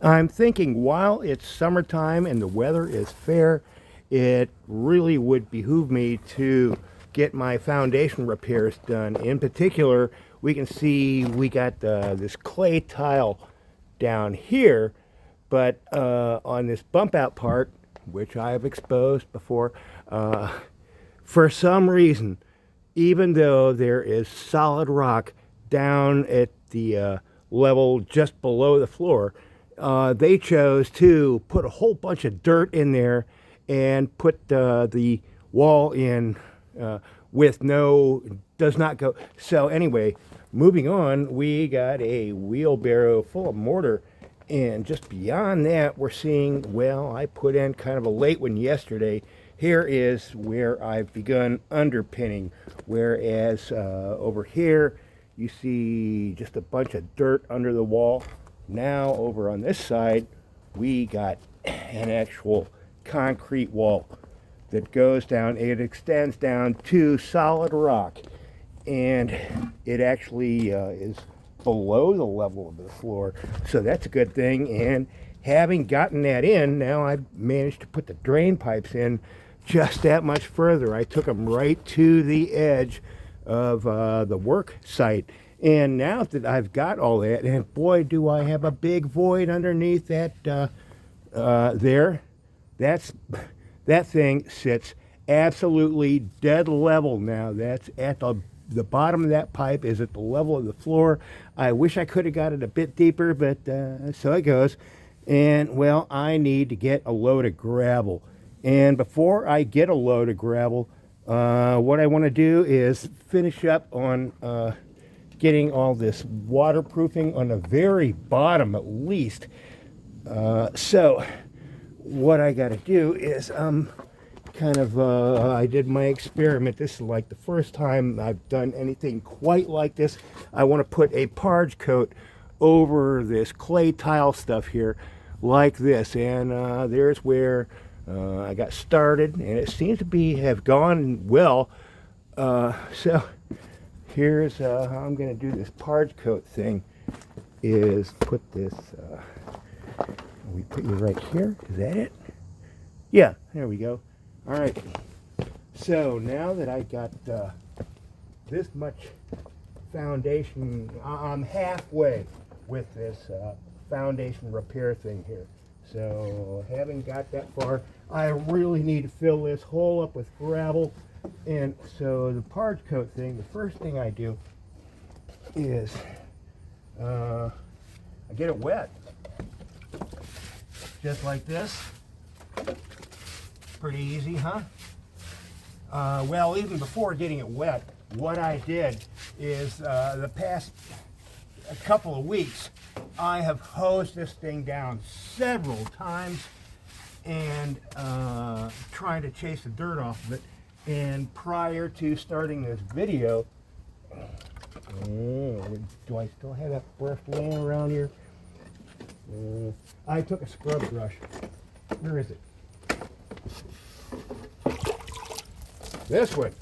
I'm thinking while it's summertime and the weather is fair, it really would behoove me to get my foundation repairs done. In particular, we can see we got this clay tile down here, but on this bump out part, which I have exposed before, for some reason, even though there is solid rock down at the level just below the floor, they chose to put a whole bunch of dirt in there and put the wall in with no, does not go. So, anyway, moving on, we got a wheelbarrow full of mortar. And just beyond that, we're seeing, well, I put in kind of a late one yesterday. Here is where I've begun underpinning, whereas over here you see just a bunch of dirt under the wall. Now over on this side we got an actual concrete wall that goes down. It extends down to solid rock, and it actually is below the level of the floor, so that's a good thing. And having gotten that in, now I've managed to put the drain pipes in just that much further. I took them right to the edge of the work site, and now that I've got all that, and boy do I have a big void underneath that there. That thing sits absolutely dead level now. That's at the bottom of that pipe is at the level of the floor. I wish I could have got it a bit deeper, but so it goes. And well, I need to get a load of gravel. And before I get a load of gravel, what I want to do is finish up on getting all this waterproofing on the very bottom at least. So what I got to do is I did my experiment. This is like the first time I've done anything quite like this. I want to put a parge coat over this clay tile stuff here like this, and there's where I got started, and it seems to have gone well. So here's how I'm going to do this parge coat thing, is put this, we put you right here, is that it? Yeah, there we go. All right, so now that I got this much foundation, I'm halfway with this foundation repair thing here. So having got that far, I really need to fill this hole up with gravel. And so the parge coat thing, the first thing I do is I get it wet, just like this. Pretty easy, huh? Well, even before getting it wet, what I did is the past a couple of weeks, I have hosed this thing down several times and trying to chase the dirt off of it. And prior to starting this video, do I still have that brush laying around here? I took a scrub brush. Where is it? This one.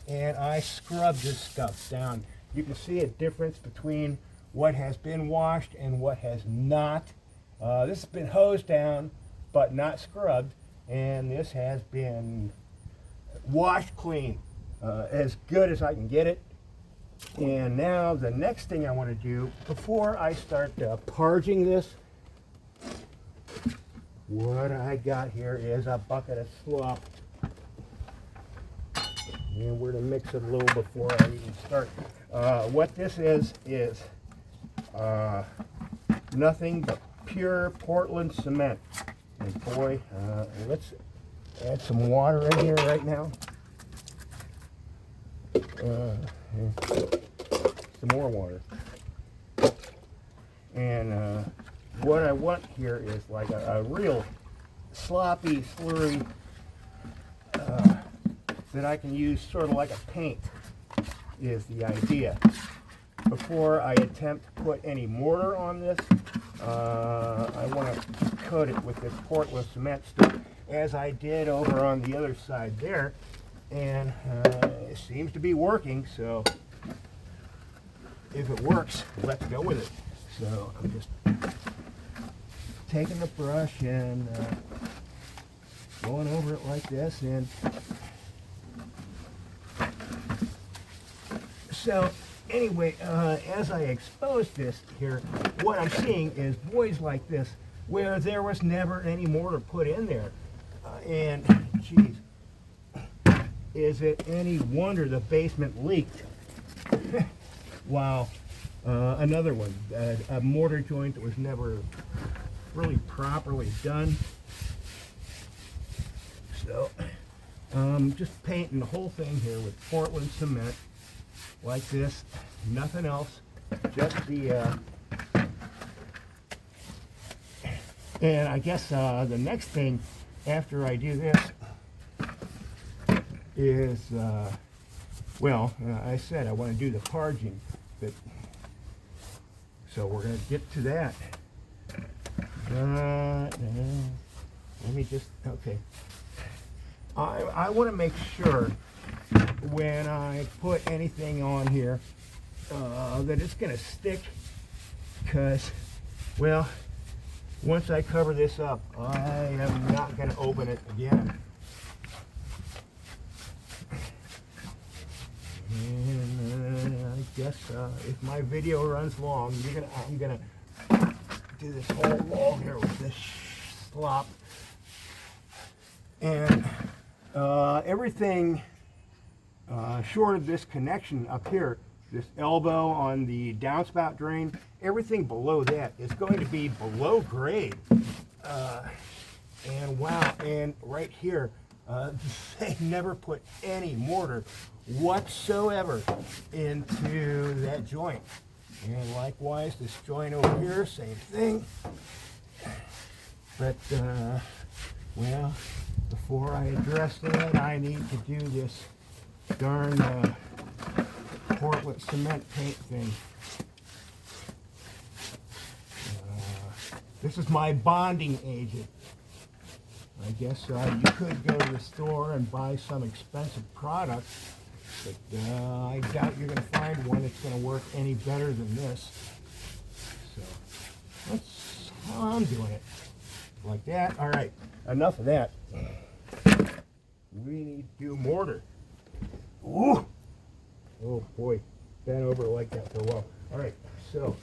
And I scrubbed this stuff down. You can see a difference between what has been washed and what has not. This has been hosed down but not scrubbed, and this has been washed clean, as good as I can get it. And now the next thing I want to do before I start parging this, what I got here is a bucket of slop. And we're going to mix it a little before I even start. What this is nothing but pure Portland cement. And boy, let's add some water in here right now. Some more water. And what I want here is like a real sloppy slurry that I can use sort of like a paint, is the idea. Before I attempt to put any mortar on this, I want to coat it with this Portland cement stuff, as I did over on the other side there. And it seems to be working, so if it works, let's go with it. So I'm just taking the brush and going over it like this. And so anyway, as I expose this here, what I'm seeing is voids like this where there was never any mortar put in there. And geez, is it any wonder the basement leaked? Wow. Another one, a mortar joint that was never really properly done. So, just painting the whole thing here with Portland cement, like this, nothing else, just the, and I guess the next thing after I do this is, well, I said I want to do the parging, but so we're going to get to that. Let me just, okay. I want to make sure when I put anything on here that it's going to stick, because, well, once I cover this up, I am not going to open it again. And I guess if my video runs long, I'm gonna do this whole wall here with this slop, and everything short of this connection up here, this elbow on the downspout drain, everything below that is going to be below grade. And wow, and right here, they never put any mortar whatsoever into that joint. And likewise, this joint over here, same thing. But, well, before I address that, I need to do this darn Portland cement paint thing. This is my bonding agent. I guess you could go to the store and buy some expensive product, but I doubt you're going to find one that's going to work any better than this. So that's how I'm doing it. Like that. All right, enough of that. We need to do mortar. Ooh. Oh boy, bent over like that for a while. All right, so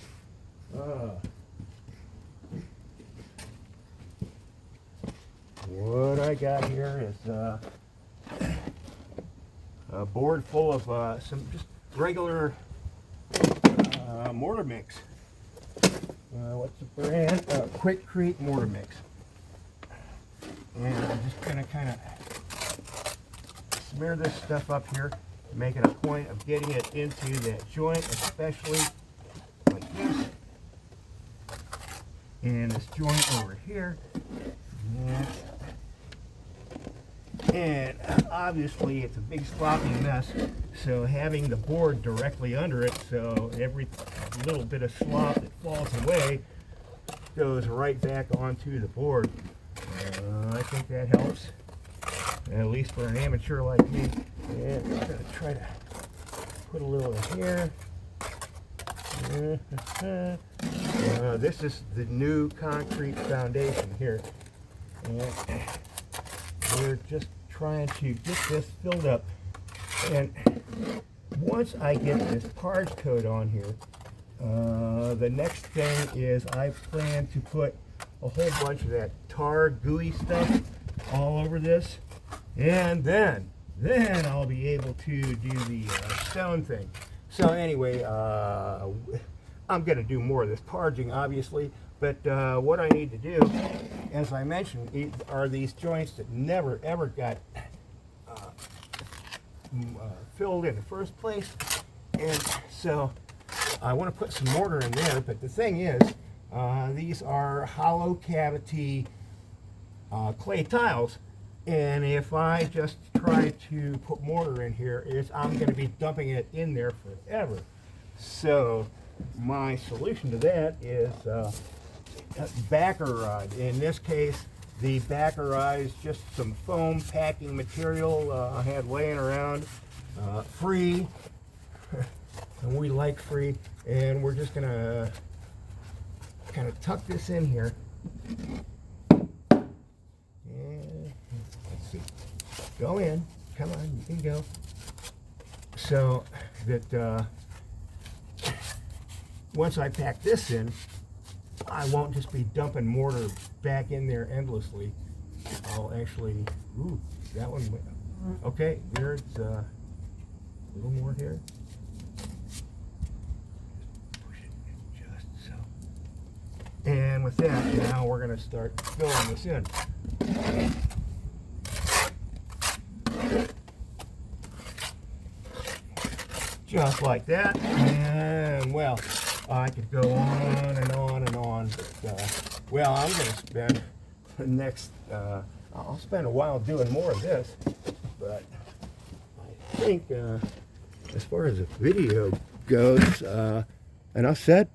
what I got here is a board full of some just regular mortar mix. What's the brand? Quikrete mortar mix. And I'm just going to kind of smear this stuff up here, making a point of getting it into that joint, especially like this. And this joint over here. And obviously it's a big sloppy mess, so having the board directly under it, so every little bit of slop that falls away goes right back onto the board. I think that helps, at least for an amateur like me. And I'm going to try to put a little in here. This is the new concrete foundation here. And we're just trying to get this filled up. And once I get this Parge coat on here, the next thing is I plan to put a whole bunch of that tar gooey stuff all over this, and then I'll be able to do the stone thing. So anyway, I'm going to do more of this parging, obviously, but what I need to do, as I mentioned, are these joints that never ever got filled in the first place. And so I want to put some mortar in there, but the thing is, these are hollow cavity clay tiles, and if I just try to put mortar in here, I'm going to be dumping it in there forever. So my solution to that is backer rod. In this case, the backer rod is just some foam packing material I had laying around, free, and we like free, and we're just going to kind of tuck this in here And let's see. Go in. Come on, you can go. So that once I pack this in, I won't just be dumping mortar back in there endlessly. I'll actually, ooh, that one went. Okay, here's a little more here. Push it just so. And with that, now we're going to start filling this in. Just like that. And well, I could go on and on and on. But, well, I'm going to spend the next, I'll spend a while doing more of this. But I think as far as the video goes, enough said.